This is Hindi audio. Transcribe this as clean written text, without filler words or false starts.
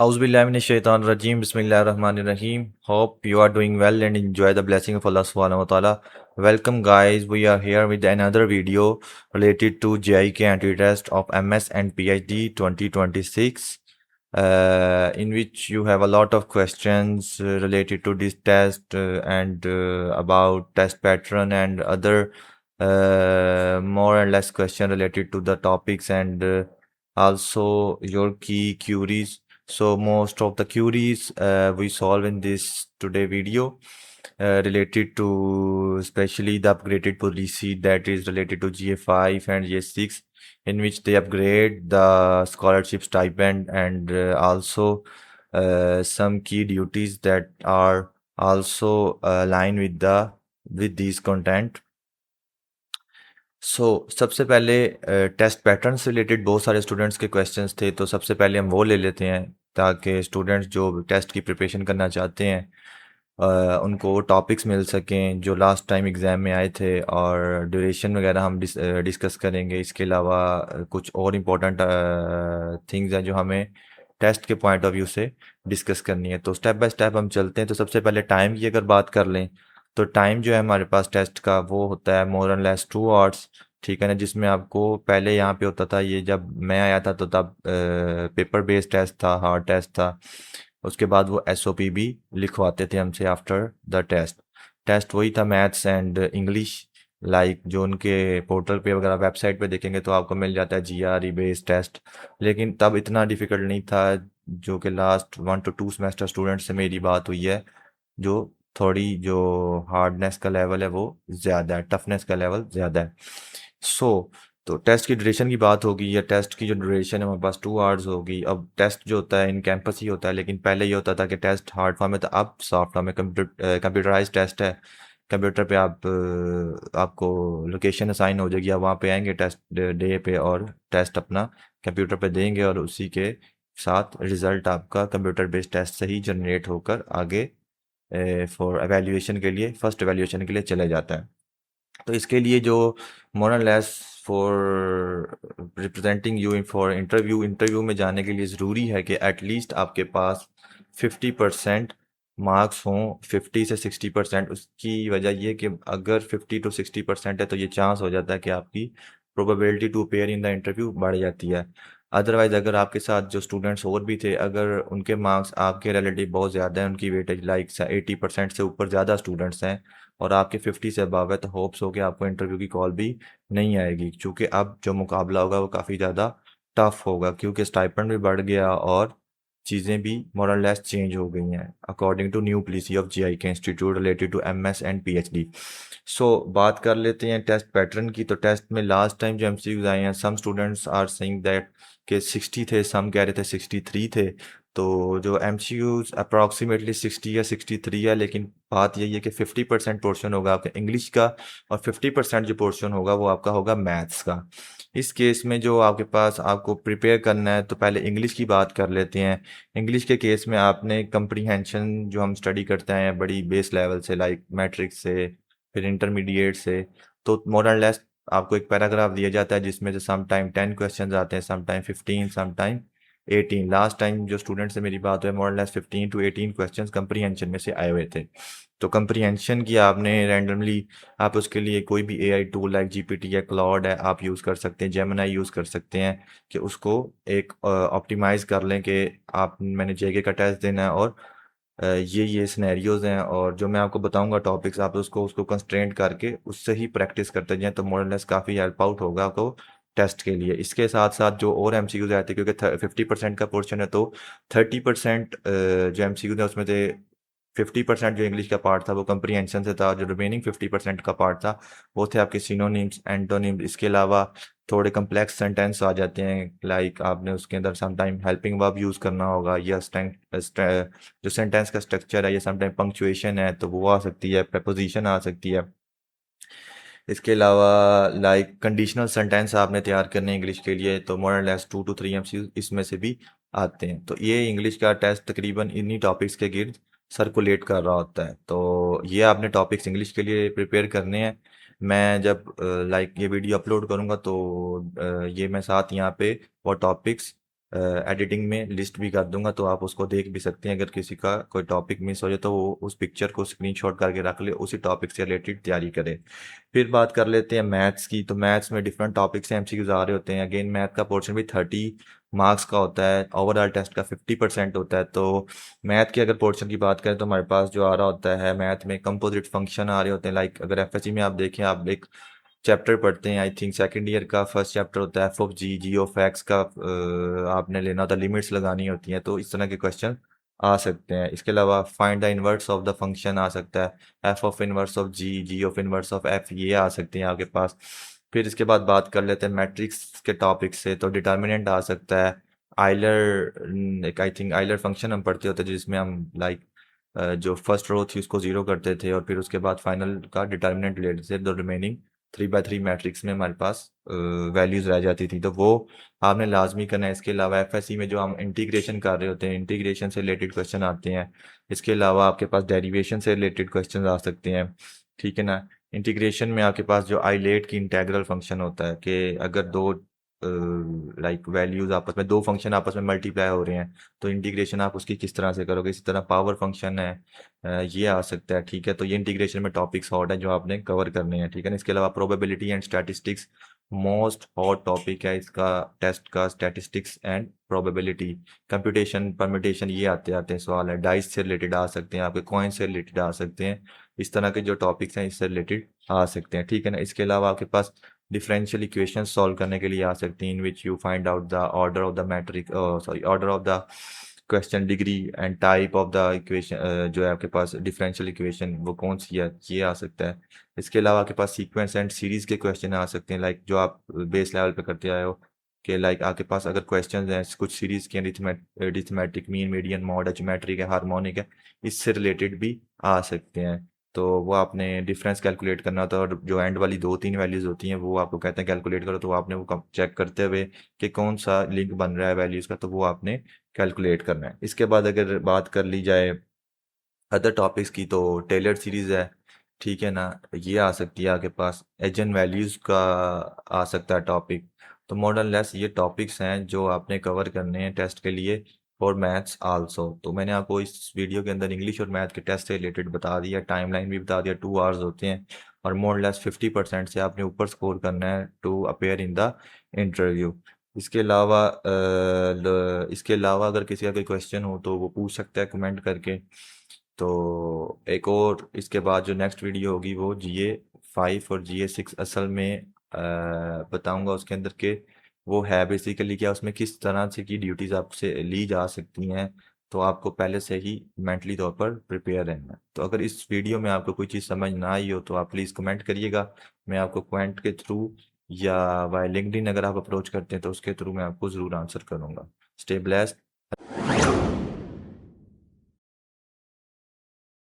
Auzubillahiminash-shaytanir-rajim. Bismillahir-rahmanir-rahim. Hope you are doing well and enjoy the blessing of Allah subhanahu wa ta'ala. Welcome guys, we are here with another video related to JIK anti-test of MS and PhD 2026, in which you have a lot of questions related to this test and about test pattern and other more or less question related to the topics and also your key queries. So most of the queries we solve in this today video related to especially the upgraded policy that is related to GA5 and GA6, in which they upgrade the scholarship stipend and also some key duties that are also aligned with these content. सबसे पहले टेस्ट पैटर्न से रिलेटेड बहुत सारे स्टूडेंट्स के क्वेश्चंस थे, तो सबसे पहले हम वो ले लेते हैं ताकि स्टूडेंट्स जो टेस्ट की प्रिपरेशन करना चाहते हैं उनको टॉपिक्स मिल सकें जो लास्ट टाइम एग्ज़ाम में आए थे, और ड्यूरेशन वगैरह हम डिस्कस करेंगे। इसके अलावा कुछ और इम्पोर्टेंट थिंग्स हैं जो हमें टेस्ट के पॉइंट ऑफ व्यू से डिस्कस करनी है। तो स्टेप बाय स्टेप हम चलते हैं। तो सबसे पहले टाइम की अगर बात कर लें तो टाइम जो है हमारे पास टेस्ट का वो होता है मोर एंड लेस 2 आवर्स, ठीक है ना, जिसमें आपको पहले यहाँ पे होता था, ये जब मैं आया था तो तब पेपर बेस्ड टेस्ट था, हार्ड टेस्ट था। उसके बाद वो SOP भी लिखवाते थे हमसे आफ्टर द टेस्ट। टेस्ट वही था मैथ्स एंड इंग्लिश, लाइक जो उनके पोर्टल पे वगैरह वेबसाइट पे देखेंगे तो आपको मिल जाता है GRE बेस्ड टेस्ट, लेकिन तब इतना डिफ़िकल्ट नहीं था। जो कि लास्ट 1 to 2 सेमेस्टर स्टूडेंट से मेरी बात हुई है, जो थोड़ी जो हार्डनेस का लेवल है वो ज़्यादा है, टफनेस का लेवल ज़्यादा है। तो टेस्ट की ड्यूरेशन की बात होगी, या टेस्ट की जो ड्यूरेशन है हमारे पास 2 आवर्स होगी। अब टेस्ट जो होता है इन कैंपस ही होता है, लेकिन पहले ये होता था कि टेस्ट हार्ड फॉर्म में था, अब सॉफ्ट फॉर्म में कंप्यूटराइज टेस्ट है। कंप्यूटर पे आपको लोकेशन असाइन हो जाएगी, आप वहाँ पे आएंगे टेस्ट डे पे और टेस्ट अपना कंप्यूटर पे देंगे, और उसी के साथ रिज़ल्ट आपका कंप्यूटर बेस्ड टेस्ट से ही जनरेट होकर आगे फॉर एवेल्यूएशन के लिए, फर्स्ट एवेल्यूएशन के लिए चले जाता है। तो इसके लिए जो more and less for representing you for interview में जाने के लिए ज़रूरी है कि एटलीस्ट आपके पास 50% मार्क्स हों, 50 से 60%। उसकी वजह ये कि अगर 50 to 60% है तो ये चांस हो जाता है कि आपकी probability to appear in the interview बढ़ जाती है। अदरवाइज़ अगर आपके साथ जो स्टूडेंट्स और भी थे, अगर उनके मार्क्स आपके रिलेटिव बहुत ज़्यादा हैं, उनकी वेटेज लाइक 80% से ऊपर ज़्यादा स्टूडेंट्स हैं और आपके 50 से अबव है, तो होप्स हो कि आपको इंटरव्यू की कॉल भी नहीं आएगी, क्योंकि अब जो मुकाबला होगा वो काफ़ी ज़्यादा टफ होगा, क्योंकि स्टाइपेंड भी बढ़ गया और चीज़ें भी मोर और लेस चेंज हो गई हैं according to new policy of GIK institute related to MS and PhD। बात कर लेते हैं टेस्ट पैटर्न की। तो टेस्ट में लास्ट टाइम जो MCQs आए हैं, some students are saying that के 60 थे, सम कह रहे थे 63 थे। तो जो MCQs अप्रॉक्सीमेटली 60 या 63 है, लेकिन बात यही है कि 50% पोर्शन होगा आपका इंग्लिश का और 50% जो पोर्शन होगा वो आपका होगा मैथ्स का। इस केस में जो आपके पास आपको प्रिपेयर करना है, तो पहले इंग्लिश की बात कर लेते हैं। इंग्लिश के केस में आपने कंप्रीहेंशन जो हम स्टडी करते हैं बड़ी बेस लेवल से, लाइक मैट्रिक्स से, फिर इंटरमीडिएट से, तो मोर और लेस आपको एक पैराग्राफ दिया जाता है जिसमें से सम टाइम 10 क्वेश्चन आते हैं, some time 15, some time 18। Last time जो स्टूडेंट से मेरी बात हुई, मोर और लेस 15 to 18 क्वेश्चंस कंप्रीहेंशन में से आए हुए थे। तो कंप्रीहेंशन की आपने रैंडमली, आप उसके लिए कोई भी AI टूल लाइक GPT या क्लॉड है आप यूज़ कर सकते हैं, जेमिनी यूज़ कर सकते हैं, कि उसको एक ऑप्टिमाइज़ कर लें कि आप मैंने JK का टेस्ट देना है और ये सिनेरियोज़ हैं, और जो मैं आपको बताऊंगा टॉपिक्स, आप उसको कंस्ट्रेंट करके उससे ही प्रैक्टिस करते जाएं, तो मोर और लेस काफ़ी हेल्प आउट होगा आपको टेस्ट के लिए। इसके साथ साथ जो और MCQs आते हैं, क्योंकि 50% का पोर्शन है, तो 30% जो MCQs है उसमें से 50% जो इंग्लिश का पार्ट था वो कंप्रीहेंशन से था, जो रिमेनिंग 50% का पार्ट था वो थे आपके सिनोनिम्स, एंटोनिम्स। इसके अलावा थोड़े कम्प्लेक्स सेंटेंस आ जाते हैं, लाइक आपने उसके अंदर some time helping verb use करना होगा, या जो सेंटेंस का स्ट्रक्चर है, या सम टाइम पंक्चुएशन है तो वो आ सकती है, प्रपोजिशन आ सकती है। इसके अलावा लाइक कंडीशनल सेंटेंस आपने तैयार करने इंग्लिश के लिए, तो मोर और लेस 2 to 3 MCQs इसमें से भी आते हैं। तो ये इंग्लिश का टेस्ट तकरीबन इन्हीं टॉपिक्स के गिर्द सर्कुलेट कर रहा होता है। तो ये आपने टॉपिक्स इंग्लिश के लिए प्रिपेयर करने हैं। मैं जब लाइक ये वीडियो अपलोड करूँगा तो ये मैं साथ यहाँ पे वो टॉपिक्स एडिटिंग में लिस्ट भी कर दूंगा, तो आप उसको देख भी सकते हैं। अगर किसी का कोई टॉपिक मिस हो जाए तो वो उस पिक्चर को स्क्रीनशॉट करके रख ले, उसी टॉपिक से रिलेटेड तैयारी करे। फिर बात कर लेते हैं मैथ्स की। तो मैथ्स में डिफरेंट टॉपिक से एमसीक्यूज आ रहे होते हैं। अगेन मैथ का पोर्शन भी 30 मार्क्स का होता है, ओवरऑल टेस्ट का 50% होता है। तो मैथ के अगर पोर्शन की बात करें तो हमारे पास जो आ रहा होता है मैथ में कंपोजिट फंक्शन आ रहे होते हैं। लाइक अगर एफएससी में आप देखें, आप एक चैप्टर पढ़ते हैं, आई थिंक सेकंड ईयर का फर्स्ट चैप्टर होता है F of G, G of X का आपने लेना होता है, लिमिट्स लगानी होती हैं। तो इस तरह के क्वेश्चन आ सकते हैं। इसके अलावा find the inverse of the function आ सकता है, F of inverse of G, G of inverse of F, ये आ सकते हैं आपके पास। फिर इसके बाद बात कर लेते हैं मैट्रिक्स के टॉपिक से। तो डिटर्मिनेंट आ सकता है, आइलर, एक आई थिंक आइलर फंक्शन हम पढ़ते होते हैं जिसमें हम लाइक जो फर्स्ट रो थी उसको जीरो करते थे और फिर उसके बाद फाइनल का डिटर्मिनेंट लेते थे। द रिमेनिंग 3 by 3 मैट्रिक्स में हमारे पास वैल्यूज रह जाती थी, तो वो आपने लाजमी करना है। इसके अलावा एफएससी में जो हम इंटीग्रेशन कर रहे होते हैं, इंटीग्रेशन से रिलेटेड क्वेश्चन आते हैं। इसके अलावा आपके पास डेरिवेशन से रिलेटेड क्वेश्चन आ सकते हैं, ठीक है ना। इंटीग्रेशन में आपके पास जो आइलेट की इंटेग्रल फंक्शन होता है कि अगर दो लाइक वैल्यूज आपस में, दो फंक्शन आपस में मल्टीप्लाई हो रहे हैं, तो इंटीग्रेशन आप उसकी किस तरह से करोगे। इसी तरह पावर फंक्शन है, ये आ सकता है, ठीक है। तो ये इंटीग्रेशन में टॉपिक्स हॉट है जो आपने कवर करने हैं, ठीक है ना। इसके अलावा probability and statistics most hot topic है इसका टेस्ट का, statistics and probability. Computation, permutation, ये आते आते हैं सवाल है। डाइस से रिलेटेड आ सकते हैं, आपके कॉइन से रिलेटेड आ सकते हैं। इस तरह के जो टॉपिक्स हैं इससे रिलेटेड आ सकते हैं, ठीक है ना। इसके अलावा आपके पास डिफरेंशियल इक्वेशन सॉल्व करने के लिए आ सकती हैं, in which you find out the order of the matrix, sorry, order of the question, degree and type of the equation, जो है आपके पास डिफरेंशियल इक्वेशन वो कौन सी है, ये आ सकता है। इसके अलावा आपके पास सीक्वेंस एंड सीरीज के क्वेश्चन आ सकते हैं, लाइक जो आप बेस लेवल पे करते आए हो कि लाइक आपके पास अगर क्वेश्चन हैं कुछ सीरीज के, arithmetic, mean, median, mod, geometric है, हार्मोनिक है, इससे रिलेटेड भी आ सकते हैं। तो वो आपने डिफरेंस कैलकुलेट करना होता है और जो एंड वाली 2-3 वैल्यूज होती हैं वो आपको कहते हैं कैलकुलेट करो, तो आपने वो चेक करते हुए कि कौन सा लिंक बन रहा है वैल्यूज का, तो वो आपने कैलकुलेट करना है। इसके बाद अगर बात कर ली जाए अदर टॉपिक्स की, तो टेलर सीरीज है, ठीक है ना, ये आ सकती है आपके पास। एजन वैल्यूज का आ सकता है टॉपिक। तो मॉडर्न लेस ये टॉपिक्स हैं जो आपने कवर करने हैं टेस्ट के लिए, और मैथ्स आल्सो। तो मैंने आपको इस वीडियो के अंदर इंग्लिश और मैथ के टेस्ट से रिलेटेड बता दिया, टाइमलाइन भी बता दिया, 2 आवर्स होते हैं और मोर लेस 50% से आपने ऊपर स्कोर करना है to appear in the interview. इसके अलावा अगर किसी का कोई क्वेश्चन हो तो वो पूछ सकता है कमेंट करके। तो एक और इसके बाद जो नेक्स्ट वीडियो होगी वो GA 5 और GA 6 असल में बताऊंगा उसके अंदर के वो है बेसिकली क्या, उसमें किस तरह से की ड्यूटीज़ आपसे ली जा सकती हैं। तो आपको पहले से ही मेंटली तौर पर प्रिपेयर रहना है। तो अगर इस वीडियो में आपको कोई चीज़ समझ ना आई हो तो आप प्लीज़ कमेंट करिएगा, मैं आपको कमेंट के थ्रू या वाई लिंक्डइन अगर आप अप्रोच करते हैं तो उसके थ्रू मैं आपको ज़रूर आंसर करूँगा। Stay blessed.